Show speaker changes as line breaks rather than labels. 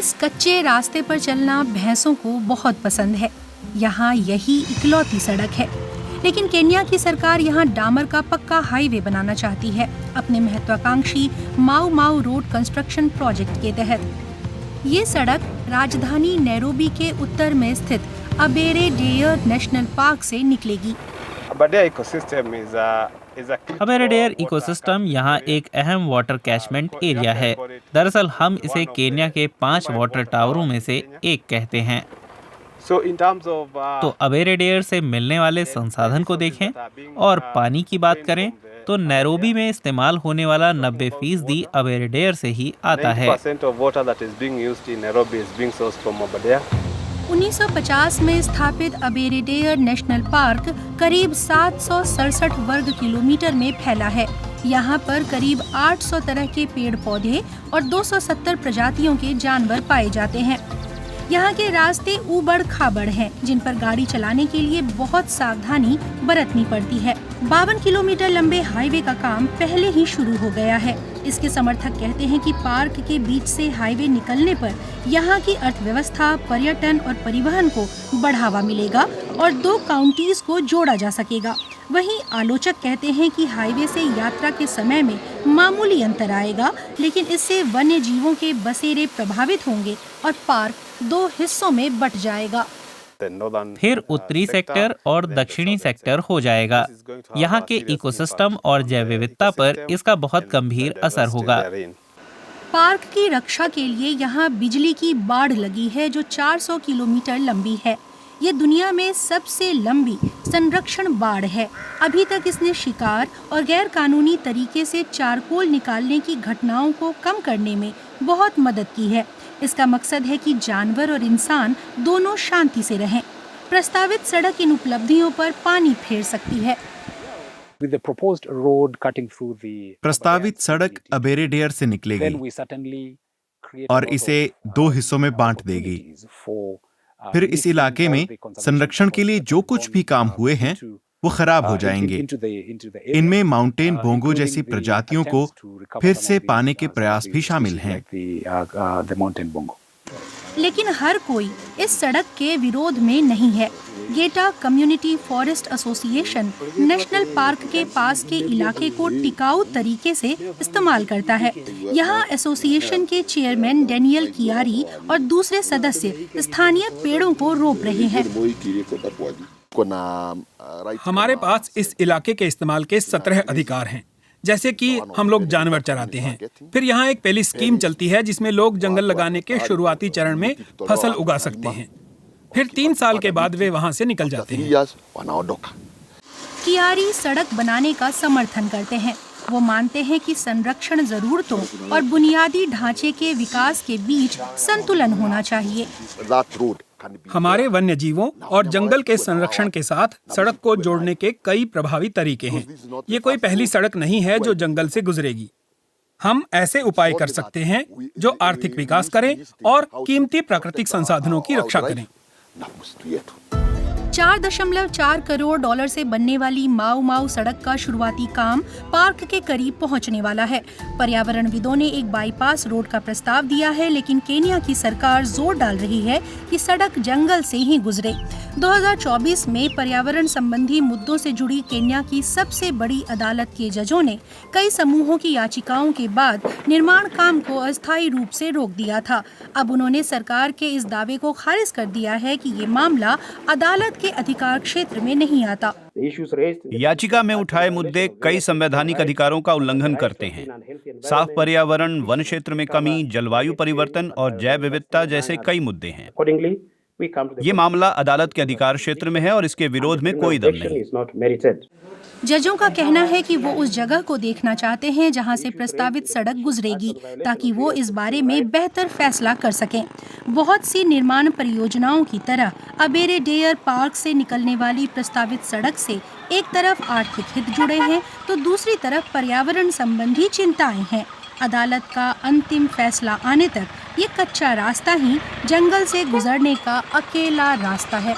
इस कच्चे रास्ते पर चलना भैंसों को बहुत पसंद है। यहाँ यही इकलौती सड़क है। लेकिन केन्या की सरकार यहाँ डामर का पक्का हाईवे बनाना चाहती है अपने महत्वाकांक्षी माऊ माऊ रोड कंस्ट्रक्शन प्रोजेक्ट के तहत। ये सड़क राजधानी नैरोबी के उत्तर में स्थित अबेरे डेयर नेशनल पार्क से निकलेगी।
अबेरे डेयर इकोसिस्टम यहाँ एक अहम वाटर कैचमेंट एरिया है। दरअसल हम इसे केन्या के 5 वाटर टावरों में से एक कहते हैं। तो अबेरे डेयर से मिलने वाले संसाधन को देखें और पानी की बात करें तो नैरोबी में इस्तेमाल होने वाला 90% अबेरे डेयर से ही आता है।
1950 में स्थापित अबेरे डेयर नेशनल पार्क करीब 767 वर्ग किलोमीटर में फैला है। यहाँ पर करीब 800 तरह के पेड़ पौधे और 270 प्रजातियों के जानवर पाए जाते हैं। यहाँ के रास्ते ऊबड़ खाबड़ हैं, जिन पर गाड़ी चलाने के लिए बहुत सावधानी बरतनी पड़ती है। 52 किलोमीटर लंबे हाईवे का काम पहले ही शुरू हो गया है। इसके समर्थक कहते हैं कि पार्क के बीच से हाईवे निकलने पर यहाँ की अर्थव्यवस्था, पर्यटन और परिवहन को बढ़ावा मिलेगा और 2 काउंटीज को जोड़ा जा सकेगा। वहीं आलोचक कहते हैं कि हाईवे से यात्रा के समय में मामूली अंतर आएगा, लेकिन इससे वन्य जीवों के बसेरे प्रभावित होंगे और पार्क 2 हिस्सों में बंट जाएगा।
फिर उत्तरी सेक्टर और दक्षिणी सेक्टर हो जाएगा। यहाँ के इकोसिस्टम और जैव विविधता पर इसका बहुत गंभीर असर होगा।
पार्क की रक्षा के लिए यहाँ बिजली की बाड़ लगी है जो 400 किलोमीटर लंबी है। ये दुनिया में सबसे लंबी संरक्षण बाड़ है। अभी तक इसने शिकार और गैर कानूनी तरीके से चारकोल निकालने की घटनाओं को कम करने में बहुत मदद की है। इसका मकसद है कि जानवर और इंसान दोनों शांति से रहें। प्रस्तावित सड़क इन उपलब्धियों पर पानी फेर सकती है।
प्रस्तावित सड़क अबेरे डेयर से निकलेगी और इसे 2 हिस्सों में बांट देगी। फिर इस इलाके में संरक्षण के लिए जो कुछ भी काम हुए हैं वो खराब हो जाएंगे। इनमें माउंटेन बोंगो जैसी प्रजातियों को फिर से पाने के प्रयास भी शामिल हैं।
लेकिन हर कोई इस सड़क के विरोध में नहीं है। गेटा community forest association national park के पास के इलाके को टिकाऊ तरीके से इस्तेमाल करता है। यहाँ एसोसिएशन के चेयरमैन डेनियल कियारी और दूसरे सदस्य स्थानीय पेड़ों को रोप रहे हैं।
हमारे पास इस इलाके के इस्तेमाल के 17 अधिकार हैं, जैसे कि हम लोग जानवर चराते हैं। फिर यहाँ एक पहली स्कीम चलती है जिसमें लोग जंगल लगाने के शुरुआती चरण में फसल उगा सकते हैं। फिर 3 साल के बाद वे वहाँ से निकल जाते हैं।
कियारी सड़क बनाने का समर्थन करते हैं। वो मानते हैं कि संरक्षण जरूरतों और बुनियादी ढांचे के विकास के बीच संतुलन होना चाहिए।
हमारे वन्य जीवों और जंगल के संरक्षण के साथ सड़क को जोड़ने के कई प्रभावी तरीके हैं। ये कोई पहली सड़क नहीं है जो जंगल से गुजरेगी। हम ऐसे उपाय कर सकते हैं जो आर्थिक विकास करें और कीमती प्राकृतिक संसाधनों की रक्षा करें।
4.4 करोड़ डॉलर से बनने वाली माऊ माऊ सड़क का शुरुआती काम पार्क के करीब पहुंचने वाला है। पर्यावरणविदों ने एक बाईपास रोड का प्रस्ताव दिया है, लेकिन केन्या की सरकार जोर डाल रही है कि सड़क जंगल से ही गुजरे। 2024 में पर्यावरण संबंधी मुद्दों से जुड़ी केन्या की सबसे बड़ी अदालत के जजों ने कई समूहों की याचिकाओं के बाद निर्माण काम को अस्थायी रूप से रोक दिया था। अब उन्होंने सरकार के इस दावे को खारिज कर दिया है कि ये मामला अदालत के अधिकार क्षेत्र में नहीं आता।
याचिका में उठाए मुद्दे कई संवैधानिक अधिकारों का उल्लंघन करते हैं। साफ पर्यावरण, वन क्षेत्र में कमी, जलवायु परिवर्तन और जैव विविधता जैसे कई मुद्दे हैं। ये मामला अदालत के अधिकार क्षेत्र में है और इसके विरोध में कोई दम नहीं।
जजों का कहना है कि वो उस जगह को देखना चाहते हैं जहां से प्रस्तावित सड़क गुजरेगी, ताकि वो इस बारे में बेहतर फैसला कर सकें। बहुत सी निर्माण परियोजनाओं की तरह अबेरे डेयर पार्क से निकलने वाली प्रस्तावित सड़क से एक तरफ आर्थिक हित जुड़े हैं तो दूसरी तरफ पर्यावरण संबंधी चिंताएं हैं। अदालत का अंतिम फैसला आने तक ये कच्चा रास्ता ही जंगल से गुजरने का अकेला रास्ता है।